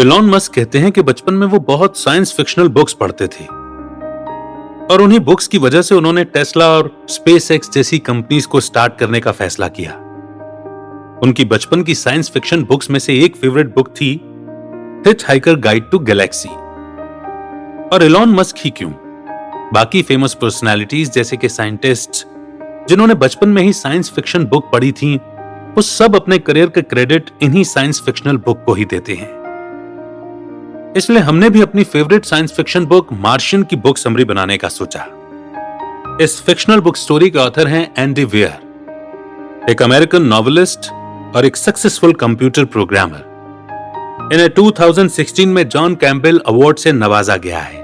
Elon Musk कहते हैं कि बचपन में वो बहुत साइंस फिक्शनल बुक्स पढ़ते थे और उन्हीं बुक्स की वजह से उन्होंने टेस्ला और स्पेस एक्स जैसी कंपनीज को स्टार्ट करने का फैसला किया। उनकी बचपन की साइंस फिक्शन बुक्स में से एक फेवरेट बुक थी हिचहाइकर गाइड टू गैलेक्सी। और एलॉन मस्क ही क्यों, बाकी फेमस पर्सनालिटीज जैसे कि साइंटिस्ट्स जिन्होंने बचपन में ही साइंस फिक्शन बुक पढ़ी थी, वो सब अपने करियर का क्रेडिट इन्हीं साइंस फिक्शनल बुक को ही देते हैं। इसलिए हमने भी अपनी favourite science fiction book Martian की बुक समरी बनाने का सोचा। इस फिक्शनल बुक स्टोरी के ऑथर हैं एंडी वेयर, एक अमेरिकन नॉवेलिस्ट और एक सक्सेसफुल कंप्यूटर प्रोग्रामर। इन्हें 2016 में जॉन कैम्पबेल अवार्ड से नवाजा गया है,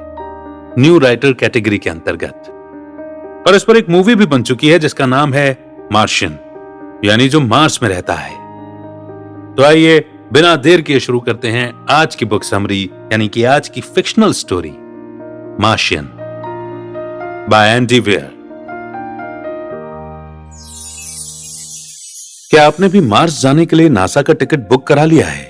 न्यू राइटर कैटेगरी के अंतर्गत। और इस पर एक मूवी भी बन चुकी है जिसका नाम है मार्शियन, यानी जो मार्स में रहता है। तो आइए बिना देर किए शुरू करते हैं आज की बुक समरी, यानी कि आज की fictional story Martian by Andy Weir. क्या आपने भी मार्स जाने के लिए नासा का टिकट बुक करा लिया है?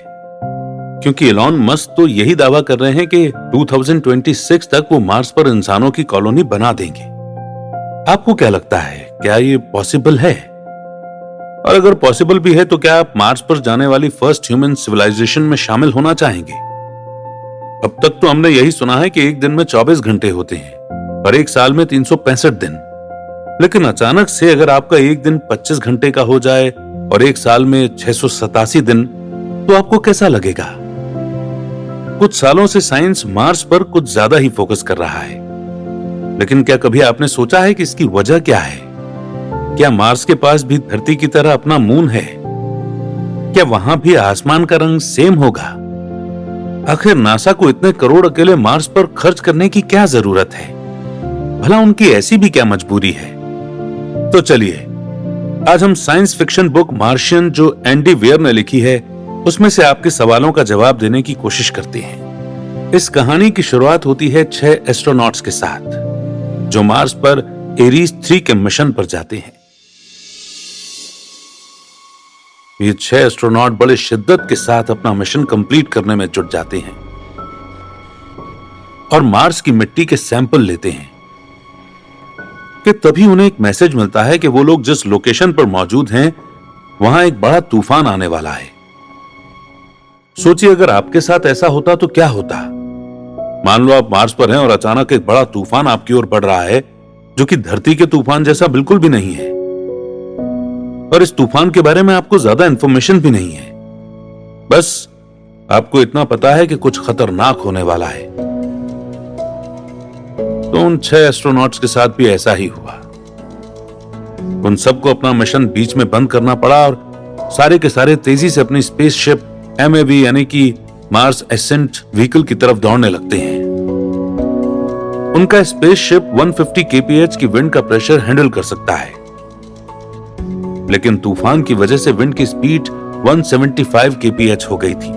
क्योंकि एलॉन मस्क तो यही दावा कर रहे हैं कि 2026 तक वो मार्स पर इंसानों की कॉलोनी बना देंगे। आपको क्या लगता है, क्या ये पॉसिबल है? और अगर पॉसिबल भी है तो क्या आप मार्स पर जाने वाली फर्स्ट ह्यूमन सिविलाइजेशन में शामिल होना चाहेंगे? अब तक तो हमने यही सुना है कि एक दिन में 24 घंटे होते हैं और एक साल में 365 दिन। लेकिन अचानक से अगर आपका एक दिन 25 घंटे का हो जाए और एक साल में 687 दिन, तो आपको कैसा लगेगा? कुछ सालों से साइंस मार्स पर कुछ ज्यादा ही फोकस कर रहा है, लेकिन क्या कभी आपने सोचा है कि इसकी वजह क्या है? क्या मार्स के पास भी धरती की तरह अपना मून है? क्या वहां भी आसमान का रंग सेम होगा? आखिर नासा को इतने करोड़ अकेले मार्स पर खर्च करने की क्या जरूरत है? भला उनकी ऐसी भी क्या मजबूरी है? तो चलिए आज हम साइंस फिक्शन बुक मार्शियन जो एंडी वेयर ने लिखी है उसमें से आपके सवालों का जवाब देने की कोशिश करते हैं। इस कहानी की शुरुआत होती है 6 एस्ट्रोनॉट्स के साथ जो मार्स पर एरीज 3 के मिशन पर जाते हैं। ये 6 एस्ट्रोनॉट बड़े शिद्दत के साथ अपना मिशन कंप्लीट करने में जुट जाते हैं और मार्स की मिट्टी के सैंपल लेते हैं कि तभी उन्हें एक मैसेज मिलता है कि वो लोग जिस लोकेशन पर मौजूद हैं वहां एक बड़ा तूफान आने वाला है। सोचिए अगर आपके साथ ऐसा होता तो क्या होता। मान लो आप मार्स पर हैं और अचानक एक बड़ा तूफान आपकी ओर बढ़ रहा है जो कि धरती के तूफान जैसा बिल्कुल भी नहीं है, और इस तूफान के बारे में आपको ज्यादा इंफॉर्मेशन भी नहीं है। बस आपको इतना पता है कि कुछ खतरनाक होने वाला है। तो उन 6 एस्ट्रोनॉट्स के साथ भी ऐसा ही हुआ। उन सबको अपना मिशन बीच में बंद करना पड़ा और सारे के सारे तेजी से अपनी स्पेसशिप MAV यानी कि मार्स एसेंट व्हीकल की तरफ दौड़ने लगते हैं। उनका स्पेसशिप 150 kph की विंड का प्रेशर हैंडल कर सकता है, लेकिन तूफान की वजह से विंड की स्पीड 175 kph हो गई थी।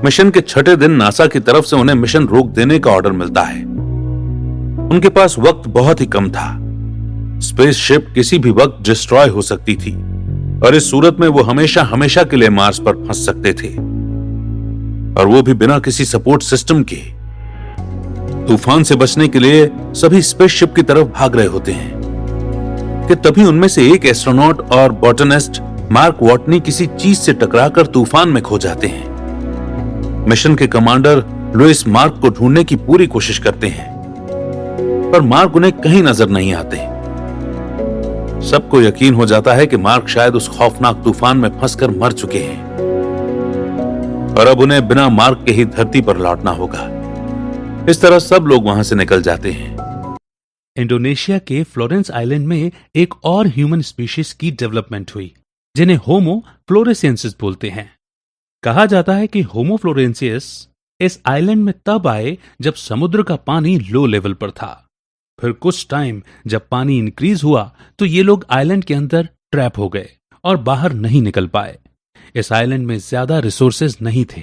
मिशन के छठे दिन नासा की तरफ से उन्हें मिशन रोक देने का ऑर्डर मिलता है। उनके पास वक्त बहुत ही कम था। स्पेसशिप किसी भी वक्त डिस्ट्रॉय हो सकती थी और इस सूरत में वो हमेशा हमेशा के लिए मार्स पर फंस सकते थे, और वो भी बिना किसी सपोर्ट सिस्टम के। तूफान से बचने के लिए सभी स्पेसशिप की तरफ भाग रहे होते हैं कि तभी उनमें से एक एस्ट्रोनॉट और बॉटनिस्ट मार्क वॉटनी किसी चीज से टकराकर तूफान में खो जाते हैं। मिशन के कमांडर लुइस मार्क को ढूंढने की पूरी कोशिश करते हैं, पर मार्क उन्हें कहीं नजर नहीं आते। सबको यकीन हो जाता है कि मार्क शायद उस खौफनाक तूफान में फंसकर मर चुके हैं और अब उन्हें बिना मार्क के ही धरती पर लौटना होगा। इस तरह सब लोग वहां से निकल जाते हैं। इंडोनेशिया के फ्लोरेंस आइलैंड में एक और ह्यूमन स्पीशीज की डेवलपमेंट हुई जिन्हें होमो फ्लोरेंसियंसिस बोलते हैं। कहा जाता है कि होमो फ्लोरेंसियस इस आइलैंड में तब आए जब समुद्र का पानी लो लेवल पर था। फिर कुछ टाइम जब पानी इंक्रीज हुआ तो ये लोग आइलैंड के अंदर ट्रैप हो गए और बाहर नहीं निकल पाए। इस आइलैंड में ज्यादा रिसोर्सेज नहीं थे।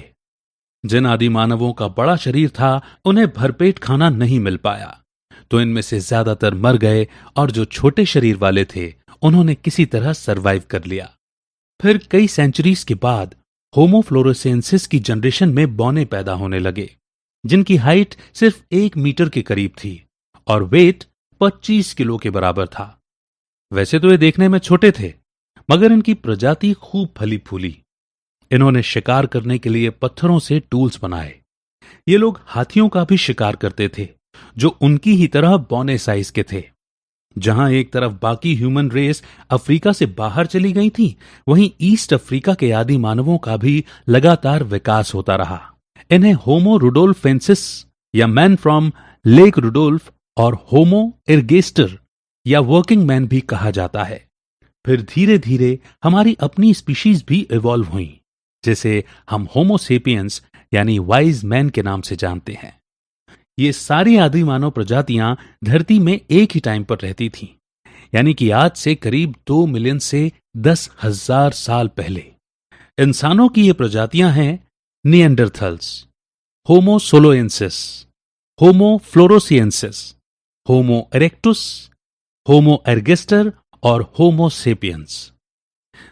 जिन आदि मानवों का बड़ा शरीर था उन्हें भरपेट खाना नहीं मिल पाया, तो इनमें से ज्यादातर मर गए और जो छोटे शरीर वाले थे उन्होंने किसी तरह सरवाइव कर लिया। फिर कई सेंचुरीज के बाद होमो फ्लोरेसेंसिस की जनरेशन में बौने पैदा होने लगे, जिनकी हाइट सिर्फ 1 मीटर के करीब थी और वेट 25 किलो के बराबर था। वैसे तो ये देखने में छोटे थे, मगर इनकी प्रजाति खूब फली फूली। इन्होंने शिकार करने के लिए पत्थरों से टूल्स बनाए। ये लोग हाथियों का भी शिकार करते थे, जो उनकी ही तरह बौने साइज के थे। जहां एक तरफ बाकी ह्यूमन रेस अफ्रीका से बाहर चली गई थी, वहीं ईस्ट अफ्रीका के आदि मानवों का भी लगातार विकास होता रहा। इन्हें होमो रुडोल्फेंसिस या मैन फ्रॉम लेक रुडोल्फ और होमो इरगेस्टर या वर्किंग मैन भी कहा जाता है। फिर धीरे धीरे हमारी अपनी स्पीशीज भी इवॉल्व हुई, जिसे हम होमो सेपियंस यानी वाइज मैन के नाम से जानते हैं। ये सारी आदि मानव प्रजातियां धरती में एक ही टाइम पर रहती थीं, यानी कि आज से करीब 2 मिलियन से 10,000 साल पहले। इंसानों की ये प्रजातियां हैं निएंडरथल्स, होमो सोलोएंसिस, होमो फ्लोरोसिएंसिस, होमो इरेक्टुस, होमो एर्गेस्टर और होमो सेपियंस।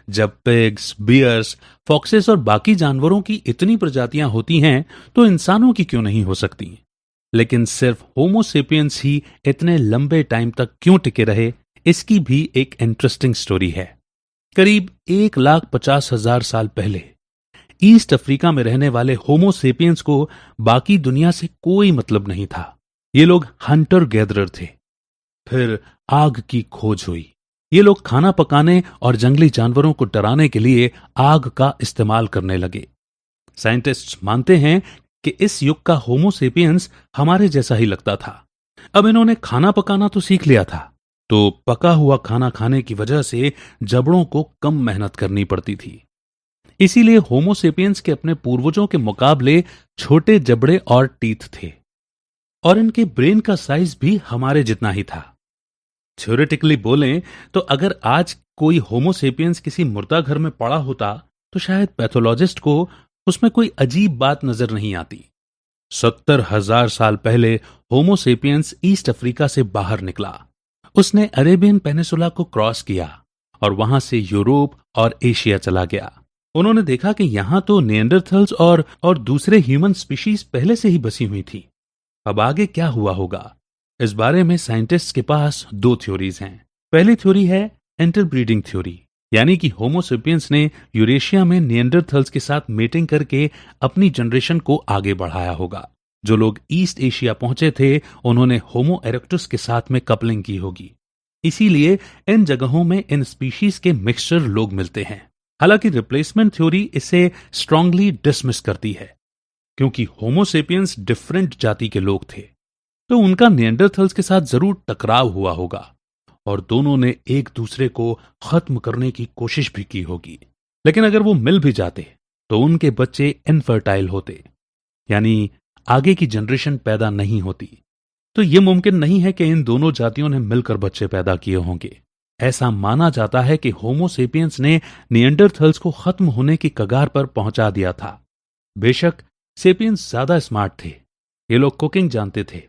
जब पिग्स, बियर्स, फॉक्सेस और बाकी जानवरों की इतनी प्रजातियां होती हैं, तो इंसानों की क्यों नहीं हो सकती? लेकिन सिर्फ होमो सेपियंस ही इतने लंबे टाइम तक क्यों टिके रहे, इसकी भी एक इंटरेस्टिंग स्टोरी है। करीब 1,50,000 साल पहले ईस्ट अफ्रीका में रहने वाले होमो सेपियंस को बाकी दुनिया से कोई मतलब नहीं था। ये लोग हंटर गैदरर थे। फिर आग की खोज हुई। ये लोग खाना पकाने और जंगली जानवरों को डराने के लिए आग का इस्तेमाल करने लगे। साइंटिस्ट्स मानते हैं कि इस युग का होमो सेपियंस हमारे जैसा ही लगता था। अब इन्होंने खाना पकाना तो सीख लिया था, तो पका हुआ खाना खाने की वजह से जबड़ों को कम मेहनत करनी पड़ती थी। इसीलिए होमो सेपियंस के अपने पूर्वजों के मुकाबले छोटे जबड़े और टीथ थे, और इनके ब्रेन का साइज भी हमारे जितना ही था। थ्योरेटिकली बोलें तो अगर आज कोई होमो सेपियंस किसी मुर्दा घर में पड़ा होता, तो शायद पैथोलॉजिस्ट को उसमें कोई अजीब बात नजर नहीं आती। 70,000 साल पहले होमो सेपियंस ईस्ट अफ्रीका से बाहर निकला। उसने अरेबियन पेनिसुला को क्रॉस किया और वहां से यूरोप और एशिया चला गया। उन्होंने देखा कि यहां तो निएंडरथल्स और दूसरे ह्यूमन स्पीशीज पहले से ही बसी हुई थी। अब आगे क्या हुआ होगा, इस बारे में साइंटिस्ट्स के पास 2 थ्योरीज हैं। पहली थ्योरी है इंटरब्रीडिंग थ्योरी, यानी कि होमो सेपियंस ने यूरेशिया में निएंडरथल्स के साथ मेटिंग करके अपनी जनरेशन को आगे बढ़ाया होगा। जो लोग ईस्ट एशिया पहुंचे थे, उन्होंने होमो इरेक्टस के साथ में कपलिंग की होगी। इसीलिए इन जगहों में इन स्पीशीज के मिक्सचर लोग मिलते हैं। हालांकि रिप्लेसमेंट थ्योरी इसे स्ट्रांगली डिसमिस करती है, क्योंकि होमो सेपियंस डिफरेंट जाति के लोग थे, तो उनका निएंडरथल्स के साथ जरूर टकराव हुआ होगा और दोनों ने एक दूसरे को खत्म करने की कोशिश भी की होगी। लेकिन अगर वो मिल भी जाते तो उनके बच्चे इनफर्टाइल होते, यानी आगे की जनरेशन पैदा नहीं होती। तो यह मुमकिन नहीं है कि इन दोनों जातियों ने मिलकर बच्चे पैदा किए होंगे। ऐसा माना जाता है कि होमो सेपियंस ने निएंडरथल्स को खत्म होने की कगार पर पहुंचा दिया था। बेशक सेपियंस ज्यादा स्मार्ट थे, ये लोग कुकिंग जानते थे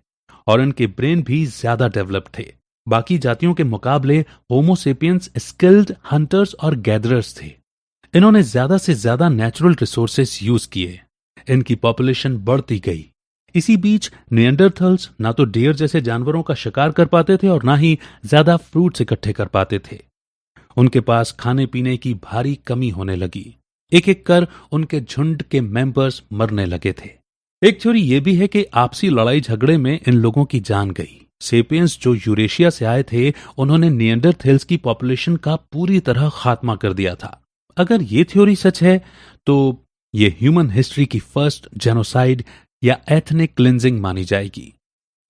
और इनके ब्रेन भी ज्यादा डेवलप थे। बाकी जातियों के मुकाबले होमो सेपियंस स्किल्ड हंटर्स और गैदरर्स थे। इन्होंने ज्यादा से ज्यादा नेचुरल रिसोर्सेस यूज किए। इनकी पॉपुलेशन बढ़ती गई। इसी बीच निएंडरथल्स ना तो डियर जैसे जानवरों का शिकार कर पाते थे और ना ही ज्यादा फ्रूट्स इकट्ठे कर पाते थे। उनके पास खाने पीने की भारी कमी होने लगी। एक एक कर उनके झुंड के मेंबर्स मरने लगे थे। एक थ्योरी यह भी है कि आपसी लड़ाई झगड़े में इन लोगों की जान गई। सेपियंस जो यूरेशिया से आए थे, उन्होंने निएंडरथल्स की पॉपुलेशन का पूरी तरह खात्मा कर दिया था। अगर ये थ्योरी सच है तो ये ह्यूमन हिस्ट्री की फर्स्ट जेनोसाइड या एथनिक क्लिंजिंग मानी जाएगी।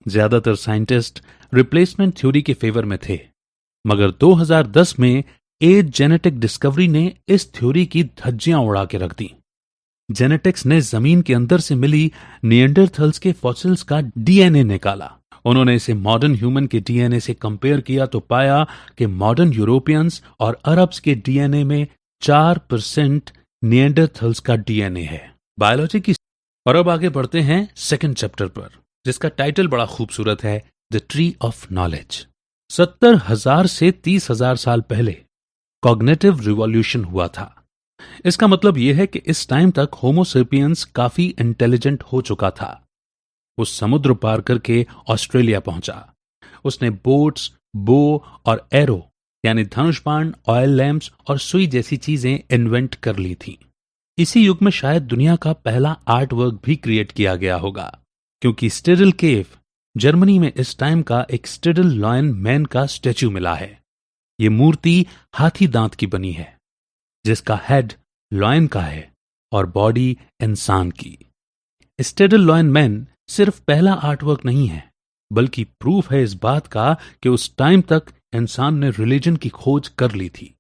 ज्यादातर साइंटिस्ट रिप्लेसमेंट थ्योरी के फेवर में थे, मगर 2010 में एज जेनेटिक डिस्कवरी ने इस थ्योरी की धज्जियां उड़ा के रख दी। जेनेटिक्स ने जमीन के अंदर से मिली निएंडरथल्स के फॉसिल्स का डीएनए निकाला। उन्होंने इसे मॉडर्न ह्यूमन के डीएनए से कंपेयर किया तो पाया कि मॉडर्न यूरोपियंस और अरब्स के डीएनए में 4% निएंडरथल्स का डीएनए है। बायोलॉजी की। और अब आगे बढ़ते हैं सेकंड चैप्टर पर, जिसका टाइटल बड़ा खूबसूरत है, द ट्री ऑफ नॉलेज। 70,000 से 30,000 साल पहले कॉग्निटिव रिवॉल्यूशन हुआ था। इसका मतलब यह है कि इस टाइम तक होमोसेपियंस काफी इंटेलिजेंट हो चुका था। वो समुद्र पार करके ऑस्ट्रेलिया पहुंचा। उसने बोट्स, बो और एरो यानी धनुष बाण, ऑयल लैंप्स और सुई जैसी चीजें इन्वेंट कर ली थी। इसी युग में शायद दुनिया का पहला आर्ट वर्क भी क्रिएट किया गया होगा, क्योंकि स्टिडल केव जर्मनी में इस टाइम का एक स्टिडल लॉयन मैन का स्टैच्यू मिला है। ये मूर्ति हाथी दांत की बनी है, जिसका हेड लॉयन का है और बॉडी इंसान की। स्टिडल लॉयन मैन सिर्फ पहला आर्टवर्क नहीं है, बल्कि प्रूफ है इस बात का कि उस टाइम तक इंसान ने रिलीजन की खोज कर ली थी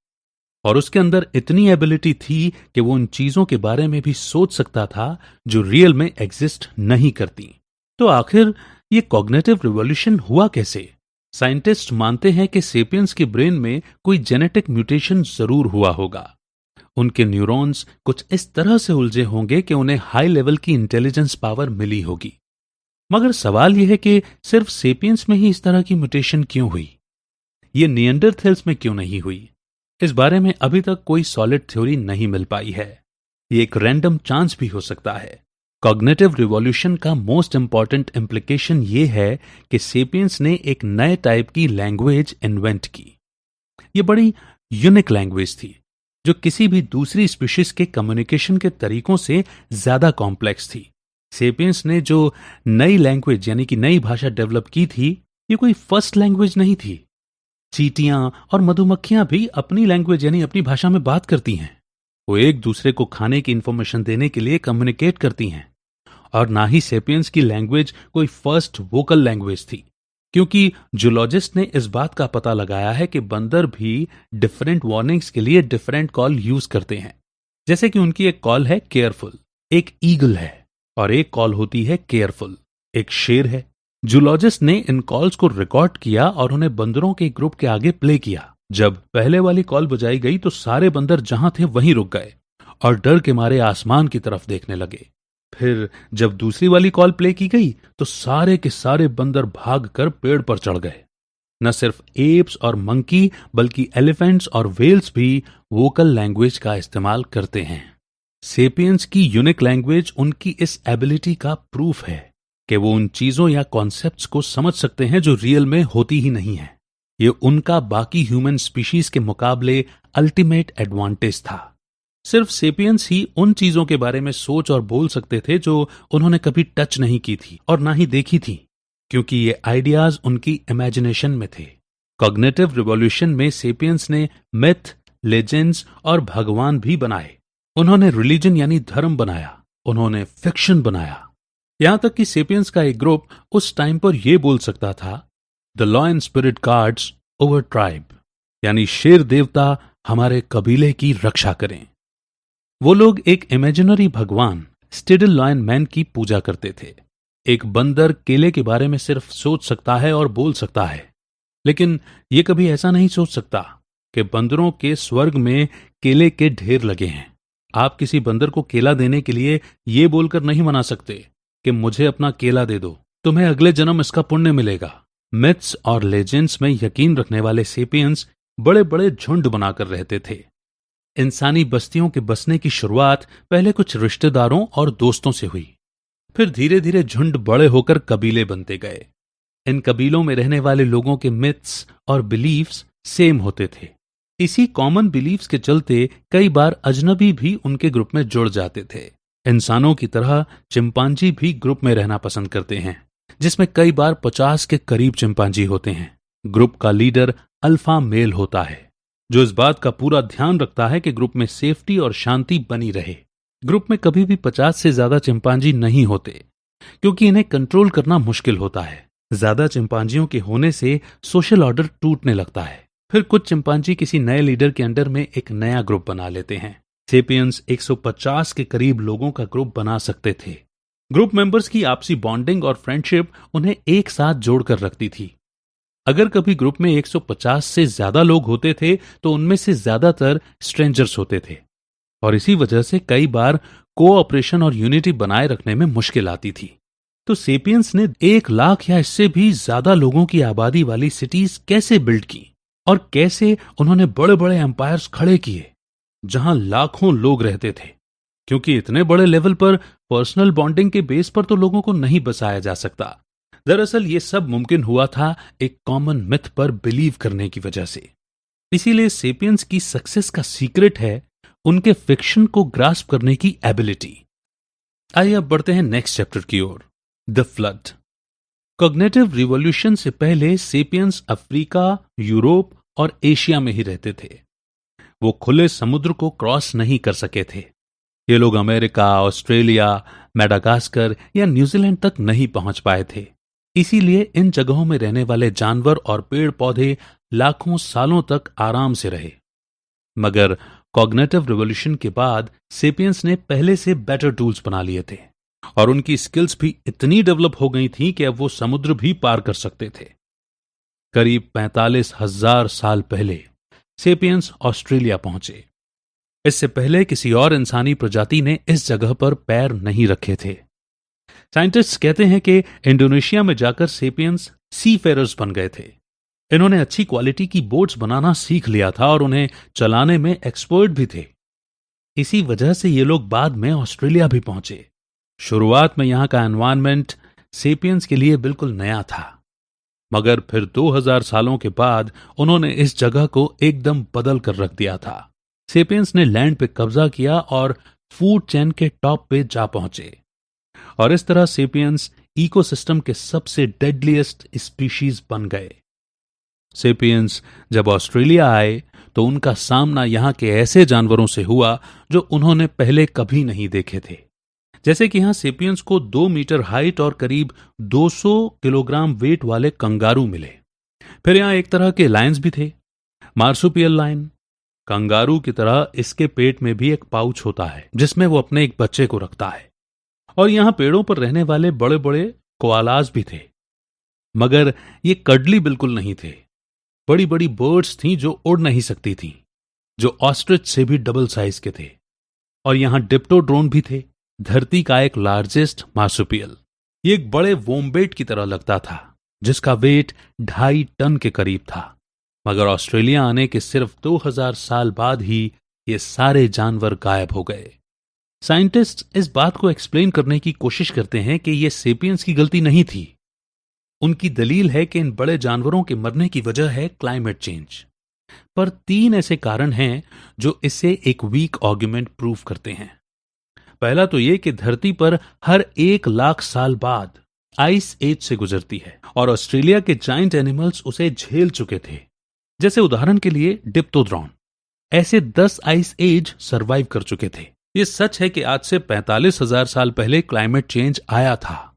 और उसके अंदर इतनी एबिलिटी थी कि वो उन चीजों के बारे में भी सोच सकता था जो रियल में एग्जिस्ट नहीं करती। तो आखिर ये कॉग्निटिव रिवॉल्यूशन हुआ कैसे? साइंटिस्ट मानते हैं कि सेपियंस के ब्रेन में कोई जेनेटिक म्यूटेशन जरूर हुआ होगा। उनके न्यूरॉन्स कुछ इस तरह से उलझे होंगे कि उन्हें हाई लेवल की इंटेलिजेंस पावर मिली होगी। मगर सवाल यह है कि सिर्फ सेपियंस में ही इस तरह की म्यूटेशन क्यों हुई? ये निएंडरथैल्स में क्यों नहीं हुई? इस बारे में अभी तक कोई सॉलिड थ्योरी नहीं मिल पाई है। ये एक रैंडम चांस भी हो सकता है। कॉग्निटिव रिवॉल्यूशन का मोस्ट इंपॉर्टेंट इम्प्लीकेशन ये है कि सेपियंस ने एक नए टाइप की लैंग्वेज इन्वेंट की। ये बड़ी यूनिक लैंग्वेज थी जो किसी भी दूसरी स्पीशीज के कम्युनिकेशन के तरीकों से ज्यादा कॉम्प्लेक्स थी। सेपियंस ने जो नई लैंग्वेज यानी कि नई भाषा डेवलप की थी, ये कोई फर्स्ट लैंग्वेज नहीं थी। चींटियां और मधुमक्खियां भी अपनी लैंग्वेज यानी अपनी भाषा में बात करती हैं। वो एक दूसरे को खाने की इंफॉर्मेशन देने के लिए कम्युनिकेट करती हैं। और ना ही सेपियंस की लैंग्वेज कोई फर्स्ट वोकल लैंग्वेज थी, क्योंकि जूलॉजिस्ट ने इस बात का पता लगाया है कि बंदर भी डिफरेंट वार्निंग्स के लिए डिफरेंट कॉल यूज करते हैं। जैसे कि उनकी एक कॉल है केयरफुल, एक ईगल है, और एक कॉल होती है केयरफुल, एक शेर है। जूलॉजिस्ट ने इन कॉल्स को रिकॉर्ड किया और उन्हें बंदरों के ग्रुप के आगे प्ले किया। जब पहले वाली कॉल बजाई गई तो सारे बंदर जहां थे वहीं रुक गए और डर के मारे आसमान की तरफ देखने लगे। फिर जब दूसरी वाली कॉल प्ले की गई तो सारे के सारे बंदर भागकर पेड़ पर चढ़ गए। न सिर्फ एप्स और मंकी बल्कि एलिफेंट्स और वेल्स भी वोकल लैंग्वेज का इस्तेमाल करते हैं। सेपियंस की यूनिक लैंग्वेज उनकी इस एबिलिटी का प्रूफ है कि वो उन चीजों या कॉन्सेप्ट्स को समझ सकते हैं जो रियल में होती ही नहीं है। ये उनका बाकी ह्यूमन स्पीशीज के मुकाबले अल्टीमेट एडवांटेज था। सिर्फ सेपियंस ही उन चीजों के बारे में सोच और बोल सकते थे जो उन्होंने कभी टच नहीं की थी और ना ही देखी थी, क्योंकि ये आइडियाज उनकी इमेजिनेशन में थे। कॉग्निटिव रिवॉल्यूशन में सेपियंस ने मिथ, लेजेंड्स और भगवान भी बनाए। उन्होंने रिलीजन यानी धर्म बनाया, उन्होंने फिक्शन बनाया। यहां तक कि सेपियंस का एक ग्रुप उस टाइम पर यह बोल सकता था, the lion spirit guards over tribe, यानी शेर देवता हमारे कबीले की रक्षा करें। वो लोग एक इमेजिनरी भगवान स्टिडल लॉयन मैन की पूजा करते थे। एक बंदर केले के बारे में सिर्फ सोच सकता है और बोल सकता है, लेकिन ये कभी ऐसा नहीं सोच सकता कि बंदरों के स्वर्ग में केले के ढेर लगे हैं। आप किसी बंदर को केला देने के लिए ये बोलकर नहीं मना सकते कि मुझे अपना केला दे दो, तुम्हें अगले जन्म इसका पुण्य मिलेगा। मिथ्स और लेजेंड्स में यकीन रखने वाले सेपियंस बड़े बड़े झुंड बनाकर रहते थे। इंसानी बस्तियों के बसने की शुरुआत पहले कुछ रिश्तेदारों और दोस्तों से हुई, फिर धीरे धीरे झुंड बड़े होकर कबीले बनते गए। इन कबीलों में रहने वाले लोगों के मिथ्स और बिलीफ्स सेम होते थे। इसी कॉमन बिलीफ्स के चलते कई बार अजनबी भी उनके ग्रुप में जुड़ जाते थे। इंसानों की तरह चिंपांजी भी ग्रुप में रहना पसंद करते हैं, जिसमें कई बार 50 के करीब चिंपांजी होते हैं। ग्रुप का लीडर अल्फा मेल होता है, जो इस बात का पूरा ध्यान रखता है कि ग्रुप में सेफ्टी और शांति बनी रहे। ग्रुप में कभी भी 50 से ज्यादा चिंपांजी नहीं होते, क्योंकि इन्हें कंट्रोल करना मुश्किल होता है। ज्यादा चिंपांजियों के होने से सोशल ऑर्डर टूटने लगता है। फिर कुछ चिंपांजी किसी नए लीडर के अंडर में एक नया ग्रुप बना लेते हैं। सेपियंस 150 के करीब लोगों का ग्रुप बना सकते थे। ग्रुप मेंबर्स की आपसी बॉन्डिंग और फ्रेंडशिप उन्हें एक साथ जोड़कर रखती थी। अगर कभी ग्रुप में 150 से ज्यादा लोग होते थे तो उनमें से ज्यादातर स्ट्रेंजर्स होते थे, और इसी वजह से कई बार कोऑपरेशन और यूनिटी बनाए रखने में मुश्किल आती थी। तो सेपियंस ने 1 लाख या इससे भी ज्यादा लोगों की आबादी वाली सिटीज कैसे बिल्ड की और कैसे उन्होंने बड़े बड़े एम्पायर्स खड़े किए, जहां लाखों लोग रहते थे, क्योंकि इतने बड़े लेवल पर पर्सनल बॉन्डिंग के बेस पर तो लोगों को नहीं बसाया जा सकता। दरअसल ये सब मुमकिन हुआ था एक कॉमन मिथ पर बिलीव करने की वजह से। इसीलिए सेपियंस की सक्सेस का सीक्रेट है उनके फिक्शन को ग्रास्प करने की एबिलिटी। आइए अब बढ़ते हैं नेक्स्ट चैप्टर की ओर, द फ्लड। कॉग्निटिव रिवॉल्यूशन से पहले सेपियंस अफ्रीका, यूरोप और एशिया में ही रहते थे। वो खुले समुद्र को क्रॉस नहीं कर सके थे। ये लोग अमेरिका, ऑस्ट्रेलिया, मेडागास्कर या न्यूजीलैंड तक नहीं पहुंच पाए थे। इसीलिए इन जगहों में रहने वाले जानवर और पेड़ पौधे लाखों सालों तक आराम से रहे। मगर कॉग्निटिव रिवॉल्यूशन के बाद सेपियंस ने पहले से बेटर टूल्स बना लिए थे और उनकी स्किल्स भी इतनी डेवलप हो गई थी कि अब वो समुद्र भी पार कर सकते थे। करीब 45,000 साल पहले सेपियंस ऑस्ट्रेलिया पहुंचे। इससे पहले किसी और इंसानी प्रजाति ने इस जगह पर पैर नहीं रखे थे। साइंटिस्ट्स कहते हैं कि इंडोनेशिया में जाकर सेपियंस सीफेरर्स बन गए थे। इन्होंने अच्छी क्वालिटी की बोट्स बनाना सीख लिया था और उन्हें चलाने में एक्सपर्ट भी थे। इसी वजह से ये लोग बाद में ऑस्ट्रेलिया भी पहुंचे। शुरुआत में यहां का एनवायरनमेंट सेपियंस के लिए बिल्कुल नया था, मगर फिर 2000 सालों के बाद उन्होंने इस जगह को एकदम बदल कर रख दिया था। सेपियंस ने लैंड पे कब्जा किया और फूड चेन के टॉप पे जा पहुंचे, और इस तरह सेपियंस इकोसिस्टम के सबसे डेडलीस्ट स्पीशीज बन गए। सेपियंस जब ऑस्ट्रेलिया आए तो उनका सामना यहां के ऐसे जानवरों से हुआ जो उन्होंने पहले कभी नहीं देखे थे। जैसे कि यहां सेपियंस को 2 मीटर हाइट और करीब 200 किलोग्राम वेट वाले कंगारू मिले। फिर यहां एक तरह के लायंस भी थे, मार्सुपियल लायन। कंगारू की तरह इसके पेट में भी एक पाउच होता है जिसमें वो अपने एक बच्चे को रखता है। और यहां पेड़ों पर रहने वाले बड़े बड़े कोआलाज भी थे, मगर ये कडली बिल्कुल नहीं थे। बड़ी बड़ी बर्ड्स थीं जो उड़ नहीं सकती थीं, जो ऑस्ट्रिच से भी डबल साइज के थे। और यहां डिप्टोड्रोन भी थे, धरती का एक लार्जेस्ट मार्सुपियल। ये एक बड़े वोम्बेट की तरह लगता था जिसका वेट 2.5 टन के करीब था। मगर ऑस्ट्रेलिया आने के सिर्फ 2000 साल बाद ही ये सारे जानवर गायब हो गए। साइंटिस्ट इस बात को एक्सप्लेन करने की कोशिश करते हैं कि ये सेपियंस की गलती नहीं थी। उनकी दलील है कि इन बड़े जानवरों के मरने की वजह है क्लाइमेट चेंज। पर 3 ऐसे कारण हैं जो इसे एक वीक आर्गुमेंट प्रूव करते हैं। पहला तो ये कि धरती पर हर 1 लाख साल बाद आइस एज से गुजरती है और ऑस्ट्रेलिया के जाइंट एनिमल्स उसे झेल चुके थे। जैसे उदाहरण के लिए डिप्टोड्रॉन, ऐसे 10 आइस एज सरवाइव कर चुके थे। ये सच है कि आज से 45,000 साल पहले क्लाइमेट चेंज आया था,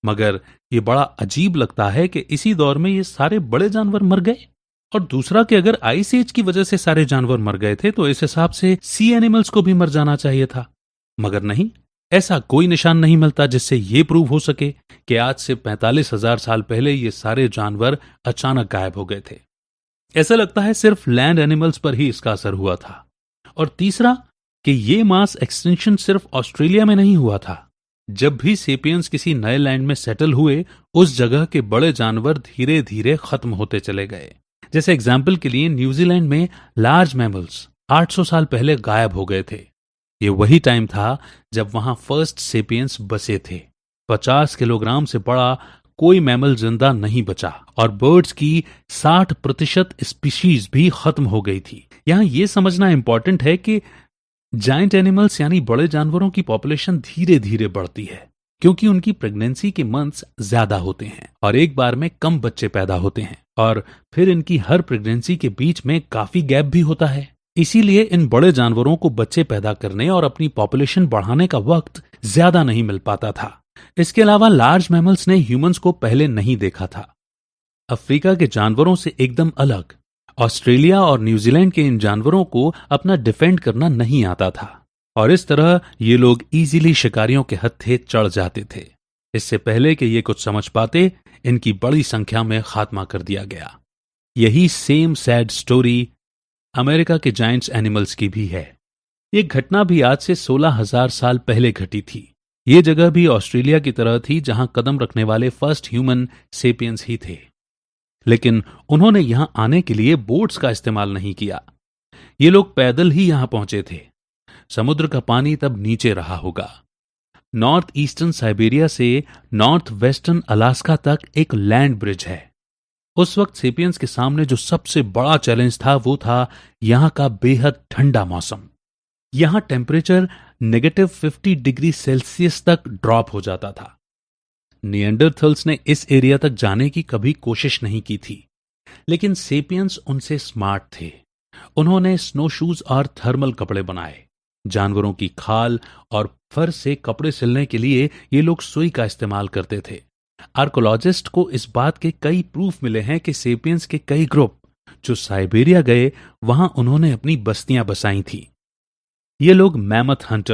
मगर ये बड़ा अजीब लगता है कि इसी दौर में ये सारे बड़े जानवर मर गए। और दूसरा कि अगर आइस एज की वजह से सारे जानवर मर गए थे तो इस हिसाब से सी एनिमल्स को भी मर जाना चाहिए था। मगर नहीं, ऐसा कोई निशान नहीं मिलता जिससे ये प्रूव हो सके कि आज से 45,000 साल पहले ये सारे जानवर अचानक गायब हो गए थे। ऐसा लगता है सिर्फ लैंड एनिमल्स पर ही इसका असर हुआ था। और तीसरा कि ये मास एक्सटिंक्शन सिर्फ ऑस्ट्रेलिया में नहीं हुआ था। जब भी सेपियंस किसी नए लैंड में सेटल हुए, उस जगह के बड़े जानवर धीरे धीरे खत्म होते चले गए। जैसे एग्जाम्पल के लिए न्यूजीलैंड में लार्ज मैमल्स 800 साल पहले गायब हो गए थे। ये वही टाइम था जब वहां फर्स्ट सेपियंस बसे थे। 50 किलोग्राम से बड़ा कोई मैमल जिंदा नहीं बचा और बर्ड्स की 60% स्पीशीज भी खत्म हो गई थी। यहां यह समझना इंपॉर्टेंट है कि जाइंट एनिमल्स यानी बड़े जानवरों की पॉपुलेशन धीरे धीरे बढ़ती है क्योंकि उनकी प्रेगनेंसी के मंथ्स ज्यादा होते हैं और एक बार में कम बच्चे पैदा होते हैं, और फिर इनकी हर प्रेगनेंसी के बीच में काफी गैप भी होता है। इसीलिए इन बड़े जानवरों को बच्चे पैदा करने और अपनी पॉपुलेशन बढ़ाने का वक्त ज्यादा नहीं मिल पाता था। इसके अलावा लार्ज मैमल्स ने ह्यूमंस को पहले नहीं देखा था। अफ्रीका के जानवरों से एकदम अलग ऑस्ट्रेलिया और न्यूजीलैंड के इन जानवरों को अपना डिफेंड करना नहीं आता था, और इस तरह ये लोग इजीली शिकारियों के हत्थे चढ़ जाते थे। इससे पहले कि ये कुछ समझ पाते, इनकी बड़ी संख्या में खात्मा कर दिया गया। यही सेम सैड स्टोरी अमेरिका के जायंट्स एनिमल्स की भी है। ये घटना भी आज से 16,000 साल पहले घटी थी। ये जगह भी ऑस्ट्रेलिया की तरह थी जहां कदम रखने वाले फर्स्ट ह्यूमन सेपियंस ही थे, लेकिन उन्होंने यहां आने के लिए बोट्स का इस्तेमाल नहीं किया ये लोग पैदल ही यहां पहुंचे थे। समुद्र का पानी तब नीचे रहा होगा। नॉर्थ ईस्टर्न साइबेरिया से नॉर्थ वेस्टर्न अलास्का तक एक लैंड ब्रिज है। उस वक्त सेपियंस के सामने जो सबसे बड़ा चैलेंज था वो था यहां का बेहद ठंडा मौसम। यहां टेम्परेचर -50 डिग्री सेल्सियस तक ड्रॉप हो जाता था। निएंडरथल्स ने इस एरिया तक जाने की कभी कोशिश नहीं की थी, लेकिन सेपियंस उनसे स्मार्ट थे। उन्होंने स्नो शूज और थर्मल कपड़े बनाए। जानवरों की खाल और फर से कपड़े सिलने के लिए ये लोग सुई का इस्तेमाल करते थे। आर्कोलॉजिस्ट को इस बात के कई प्रूफ मिले हैं कि सेपियंस के कई ग्रुप जो साइबेरिया गए वहां उन्होंने अपनी बस्तियां बसाई थी। ये लोग मैमथ हंटर